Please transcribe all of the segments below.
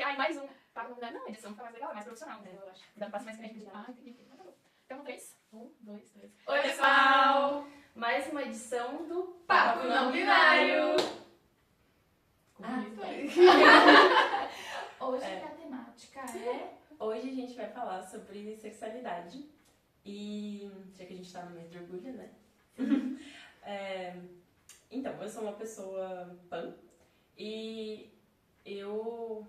aí mais um. Tá com não, a edição fica mais legal, é mais profissional, né? Eu acho. Dá um passo mais criativo. Entendi. Então tá bom. Então, 3. 1, 2, 3. Oi, pessoal! Mais uma edição do Papo Não Binário! Hoje a temática é... Hoje a gente vai falar sobre sexualidade. E já que a gente tá no mês de orgulho, né? Então, eu sou uma pessoa pan e eu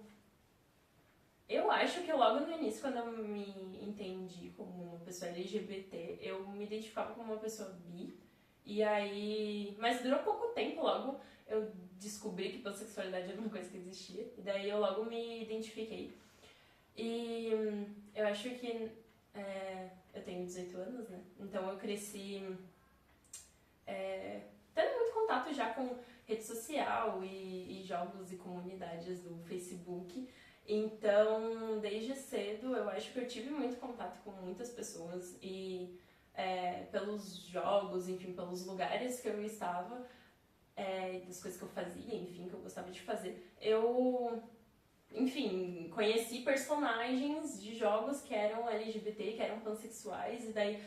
acho que logo no início, quando eu me entendi como uma pessoa LGBT, eu me identificava como uma pessoa bi. E aí... Mas durou pouco tempo, logo eu descobri que pansexualidade era uma coisa que existia. E daí eu logo me identifiquei. E eu acho que... eu tenho 18 anos, né? Então eu cresci tendo muito contato já com rede social e jogos e comunidades do Facebook. Então, desde cedo, eu acho que eu tive muito contato com muitas pessoas e pelos jogos, enfim, pelos lugares que eu estava, das coisas que eu fazia, enfim, que eu gostava de fazer, eu... Enfim, conheci personagens de jogos que eram LGBT, que eram pansexuais, e daí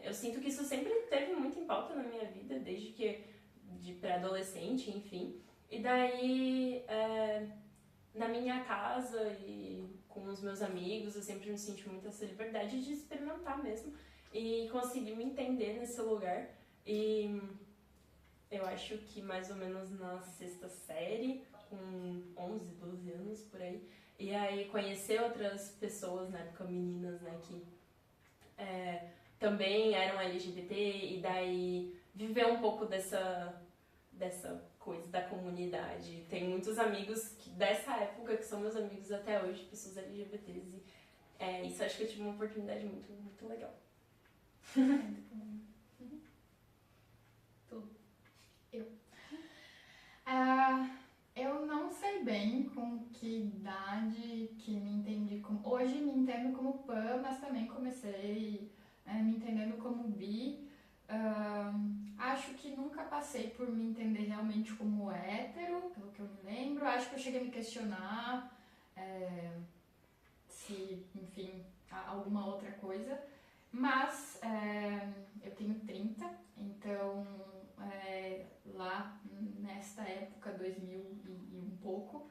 eu sinto que isso sempre teve muito em pauta na minha vida, desde que de pré-adolescente, enfim. E daí, na minha casa e com os meus amigos, eu sempre me senti muito essa liberdade de experimentar mesmo e conseguir me entender nesse lugar. E eu acho que mais ou menos na 6ª série, com 11, 12 anos, por aí. E aí conhecer outras pessoas, na época meninas, né, que também eram LGBT, e daí viver um pouco dessa coisa da comunidade. Tenho muitos amigos dessa época que são meus amigos até hoje, pessoas LGBTs, e isso acho que eu tive uma oportunidade muito, muito legal. Tu? Eu não sei bem com que idade que me entendi como... Hoje me entendo como pan, mas também comecei me entendendo como bi. Acho que nunca passei por me entender realmente como hétero, pelo que eu me lembro. Acho que eu cheguei a me questionar se, enfim, alguma outra coisa. Mas eu tenho 30, então lá nesta época, 2000 e um pouco,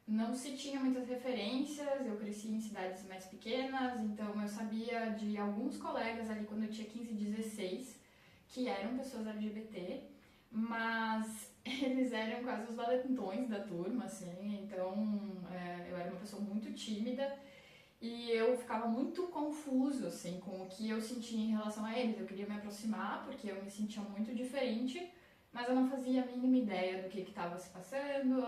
não se tinha muitas referências. Eu cresci em cidades mais pequenas, então eu sabia de alguns colegas ali quando eu tinha 15, 16, que eram pessoas LGBT, mas eles eram quase os valentões da turma, assim, então eu era uma pessoa muito tímida e eu ficava muito confuso, assim, com o que eu sentia em relação a eles. Eu queria me aproximar porque eu me sentia muito diferente, mas eu não fazia a mínima ideia do que estava se passando,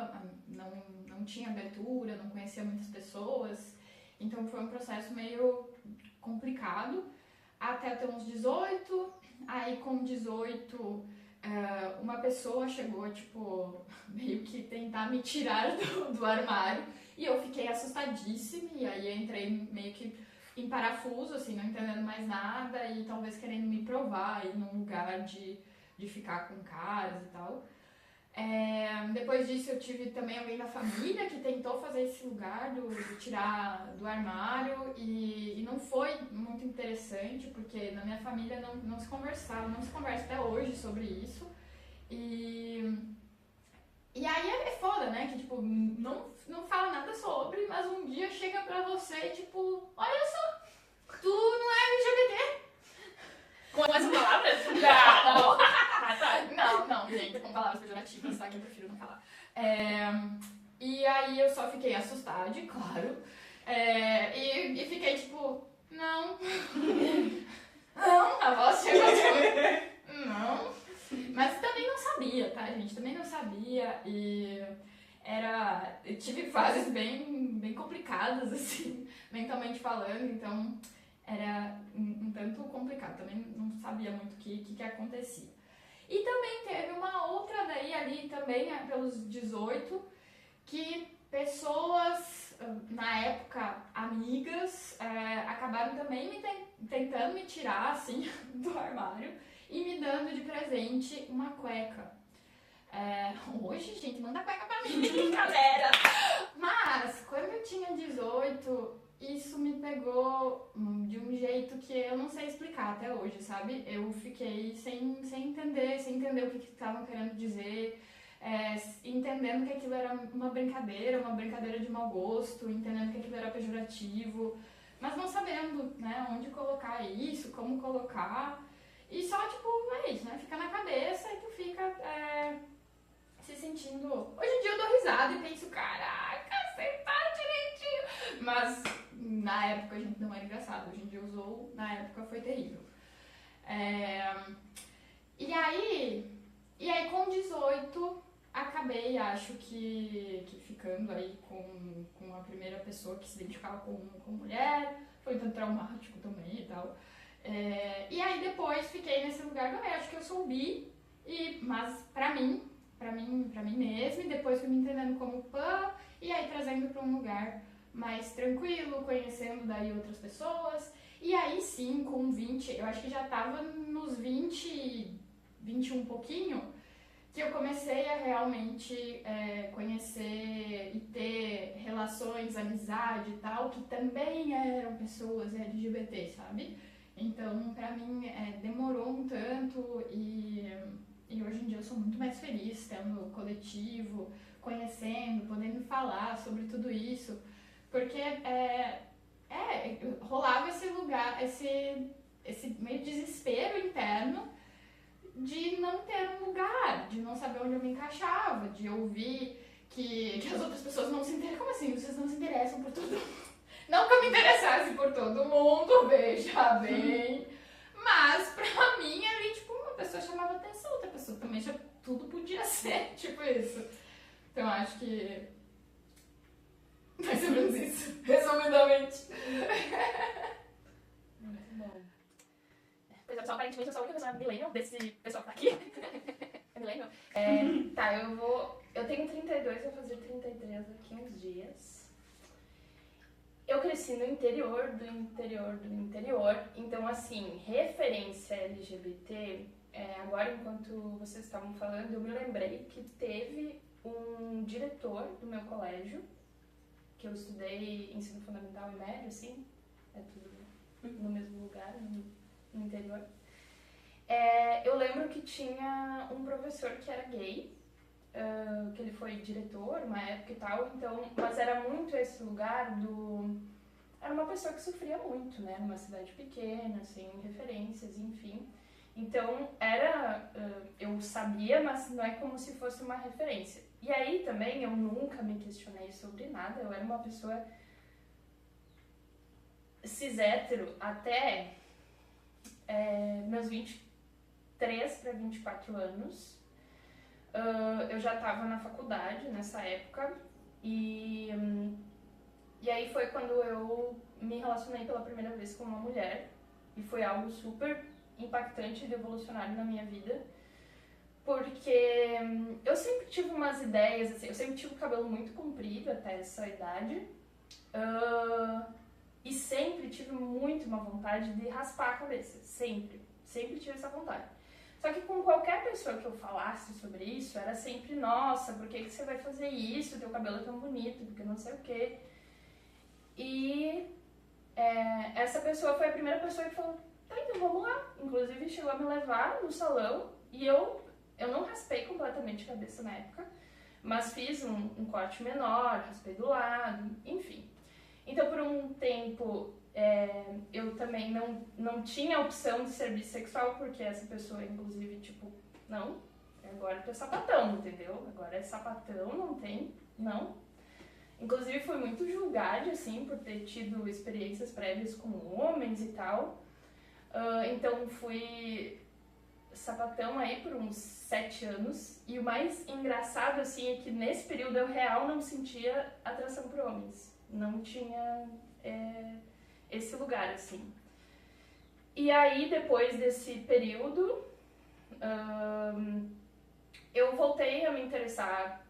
não tinha abertura, não conhecia muitas pessoas, então foi um processo meio complicado, até eu ter uns 18, aí com 18 uma pessoa chegou, tipo, meio que tentar me tirar do armário, e eu fiquei assustadíssima, e aí eu entrei meio que em parafuso, assim, não entendendo mais nada, e talvez querendo me provar aí num lugar de ficar com caras e tal. Depois disso eu tive também alguém da família que tentou fazer esse lugar de tirar do armário e não foi muito interessante, porque na minha família não se conversava, não se conversa até hoje sobre isso. E aí é foda, né? Que tipo, não fala nada sobre, mas um dia chega pra você tipo, olha só, tu não é LGBT. Com mais palavras? Não, gente, com palavras pejorativas, tá? Que eu prefiro não falar. E aí eu só fiquei assustada, claro. E fiquei tipo, não. Não, a voz chegou tipo, não. Mas também não sabia, tá, gente? Também não sabia. E eu tive fases bem complicadas, assim, mentalmente falando, então era um tanto complicado. Também não sabia muito o que acontecia. E também teve uma outra daí ali também, pelos 18, que pessoas, na época, amigas, acabaram também tentando me tirar, assim, do armário e me dando de presente uma cueca. Hoje, gente, manda cueca pra mim, galera! Mas 18, isso me pegou de um jeito que eu não sei explicar até hoje, sabe? Eu fiquei sem entender o que estavam querendo dizer, entendendo que aquilo era uma brincadeira de mau gosto, entendendo que aquilo era pejorativo, mas não sabendo, né, onde colocar isso, como colocar, e só, tipo, é isso, né? Fica na cabeça e tu fica se sentindo... Hoje em dia eu dou risada e penso, caraca, você tá direitinho! Mas na época a gente não era engraçado, hoje em dia usou, na época foi terrível. E aí com 18, acabei, acho que ficando aí com a primeira pessoa que se identificava com mulher, foi um tanto traumático também e tal. E aí depois fiquei nesse lugar do meio, acho que eu sou bi, mas pra mim mesma, e depois fui me entendendo como pan, e aí trazendo pra um lugar mais tranquilo, conhecendo daí outras pessoas, e aí sim, com 20, eu acho que já tava nos 20, 21 um pouquinho, que eu comecei a realmente conhecer e ter relações, amizade e tal, que também eram pessoas LGBT, sabe? Então, pra mim, demorou um tanto e hoje em dia eu sou muito mais feliz tendo coletivo, conhecendo, podendo falar sobre tudo isso, porque rolava esse lugar, esse meio desespero interno de não ter um lugar, de não saber onde eu me encaixava, de ouvir que as outras pessoas não se interessam. Como assim? Vocês não se interessam por todo mundo? Não que eu me interessasse por todo mundo, veja bem. Mas pra mim ali, tipo, uma pessoa chamava atenção, outra pessoa também já tudo podia ser, tipo isso. Então acho que mais ou menos isso, resumidamente. Muito bom. Pois é, pessoal, aparentemente eu sou a única pessoa millennial desse pessoal que tá aqui. É millennial? Tá, eu tenho 32, vou fazer 33 daqui uns dias. Eu cresci no interior do interior, então assim, referência LGBT, agora enquanto vocês estavam falando, eu me lembrei que teve um diretor do meu colégio, que eu estudei ensino fundamental e médio, assim, é tudo no mesmo lugar, no interior. Eu lembro que tinha um professor que era gay, que ele foi diretor uma época e tal, então, mas era muito esse lugar era uma pessoa que sofria muito, né, numa cidade pequena, sem referências, enfim. Então, eu sabia, mas não é como se fosse uma referência. E aí também eu nunca me questionei sobre nada, eu era uma pessoa cis hétero até meus 23 para 24 anos. Eu já estava na faculdade nessa época e aí foi quando eu me relacionei pela primeira vez com uma mulher e foi algo super impactante e revolucionário na minha vida, porque eu sempre tive umas ideias, assim, eu sempre tive o cabelo muito comprido até essa idade e sempre tive muito uma vontade de raspar a cabeça, sempre tive essa vontade. Só que com qualquer pessoa que eu falasse sobre isso, era sempre, nossa, por que você vai fazer isso? Teu cabelo é tão bonito, porque não sei o quê. E essa pessoa foi a primeira pessoa que falou, tá, então vamos lá. Inclusive chegou a me levar no salão e eu não raspei completamente a cabeça na época, mas fiz um corte menor, raspei do lado, enfim. Então por um tempo eu também não tinha a opção de ser bissexual, porque essa pessoa, inclusive, tipo, não, agora tu é sapatão, entendeu? Agora é sapatão, não tem, não. Inclusive fui muito julgada, assim, por ter tido experiências prévias com homens e tal. Então fui sapatão aí por uns 7 anos. E o mais engraçado, assim, é que nesse período eu real não sentia atração por homens. Não tinha esse lugar, assim. E aí, depois desse período, eu voltei a me interessar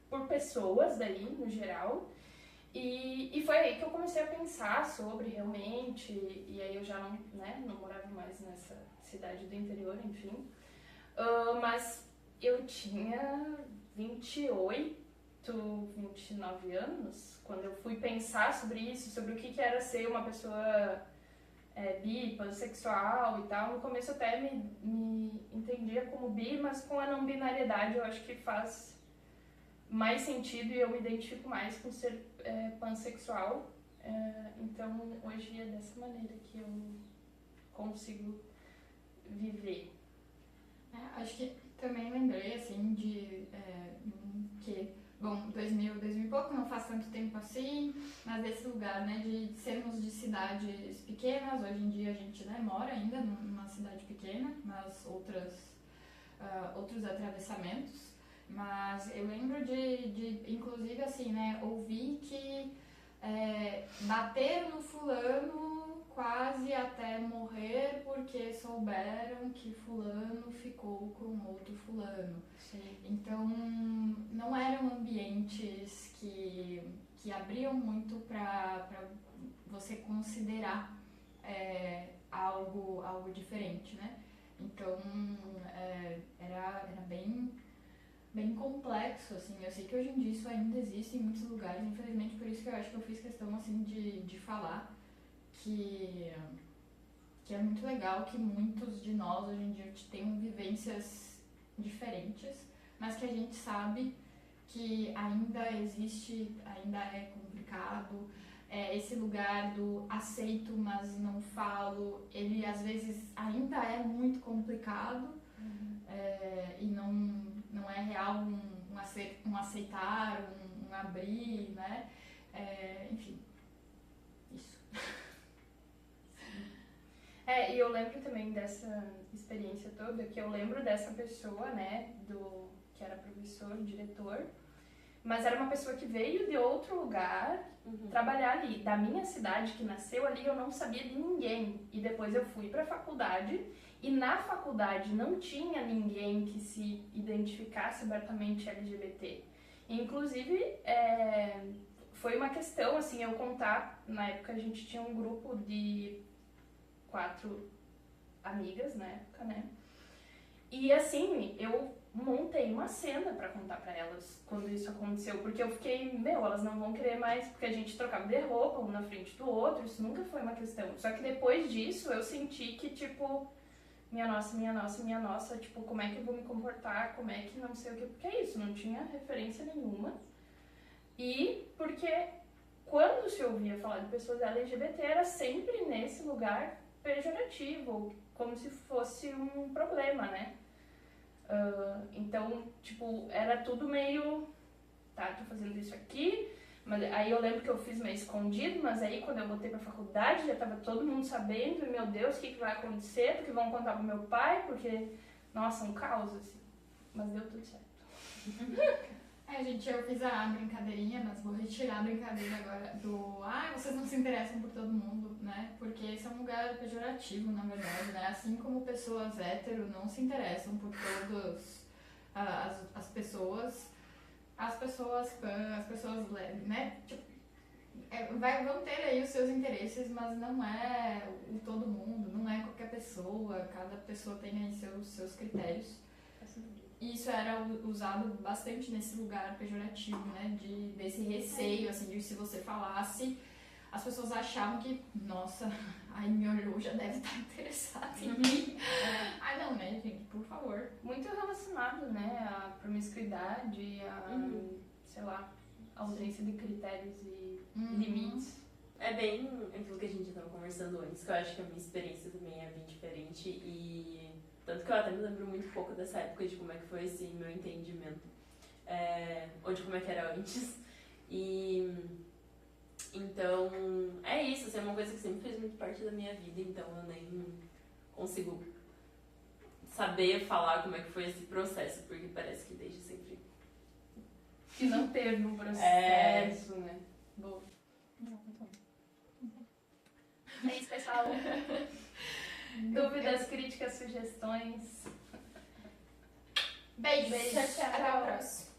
por pessoas daí, no geral. E foi aí que eu comecei a pensar sobre realmente, e aí eu já não morava mais nessa cidade do interior, enfim. Mas eu tinha 28, 29 anos, quando eu fui pensar sobre isso, sobre o que era ser uma pessoa bi, pansexual e tal, no começo eu até me entendia como bi, mas com a não binariedade eu acho que faz mais sentido e eu me identifico mais com ser pansexual. Então hoje é dessa maneira que eu consigo viver. Acho que também lembrei, assim, que, bom, 2000 e pouco, não faz tanto tempo assim, mas desse lugar, né, de sermos de cidades pequenas. Hoje em dia a gente, né, mora ainda numa cidade pequena, mas outros atravessamentos. Mas eu lembro de inclusive, assim, né, ouvir que bateram no fulano quase até morrer porque souberam que fulano ficou com outro fulano. Sim. Então, não eram ambientes que abriam muito para você considerar algo diferente, né? Então, era bem complexo, assim. Eu sei que hoje em dia isso ainda existe em muitos lugares, infelizmente, por isso que eu acho que eu fiz questão, assim, de falar que é muito legal que muitos de nós hoje em dia tenham vivências diferentes, mas que a gente sabe que ainda existe, ainda é complicado. Esse lugar do aceito, mas não falo, ele às vezes ainda é muito complicado. E não é real um aceitar, um abrir, né? Enfim, isso. E eu lembro também dessa experiência toda, que eu lembro dessa pessoa, né, que era professor, diretor, mas era uma pessoa que veio de outro lugar trabalhar ali, da minha cidade, que nasceu ali, eu não sabia de ninguém. E depois eu fui pra faculdade, e na faculdade não tinha ninguém que se identificasse abertamente LGBT. Inclusive, foi uma questão, assim, eu contar, na época a gente tinha um grupo de 4 amigas, na época, né? E assim, eu montei uma cena pra contar pra elas quando isso aconteceu, porque eu fiquei, elas não vão querer mais, porque a gente trocava de roupa um na frente do outro, isso nunca foi uma questão. Só que depois disso eu senti que, tipo, minha nossa, tipo, como é que eu vou me comportar, como é que não sei o que, porque é isso, não tinha referência nenhuma. E porque quando se ouvia falar de pessoas LGBT era sempre nesse lugar pejorativo, como se fosse um problema, né? Então, tipo, era tudo meio, tá, tô fazendo isso aqui, mas aí eu lembro que eu fiz meio escondido, mas aí quando eu voltei pra faculdade já tava todo mundo sabendo, e meu Deus, o que vai acontecer, porque vão contar pro meu pai, porque, nossa, um caos, assim, mas deu tudo certo. Gente, eu fiz a brincadeirinha, mas vou retirar a brincadeira agora vocês não se interessam por todo mundo, né? Porque esse é um lugar pejorativo, na verdade, né? Assim como pessoas hétero não se interessam por todas as pessoas né? Tipo, vão ter aí os seus interesses, mas não é o todo mundo, não é qualquer pessoa, cada pessoa tem aí seus critérios. E isso era usado bastante nesse lugar pejorativo, né? Desse receio, assim, de se você falasse, as pessoas achavam que, nossa, ai, me olhou, já deve estar interessado em mim. Não, né, gente, por favor. Muito relacionado, né, à promiscuidade, sei lá, ausência de critérios e limites. É bem aquilo que a gente estava conversando antes, que eu acho que a minha experiência também é bem diferente e tanto que eu até me lembro muito pouco dessa época de como é que foi esse meu entendimento, ou de como é que era antes. E então é isso, assim, é uma coisa que sempre fez muito parte da minha vida, então eu nem consigo saber falar como é que foi esse processo, porque parece que desde sempre que não teve um processo, né? Boa. É isso, pessoal. Dúvidas, críticas, sugestões. Beijos. Tchau, tchau. Até a próxima.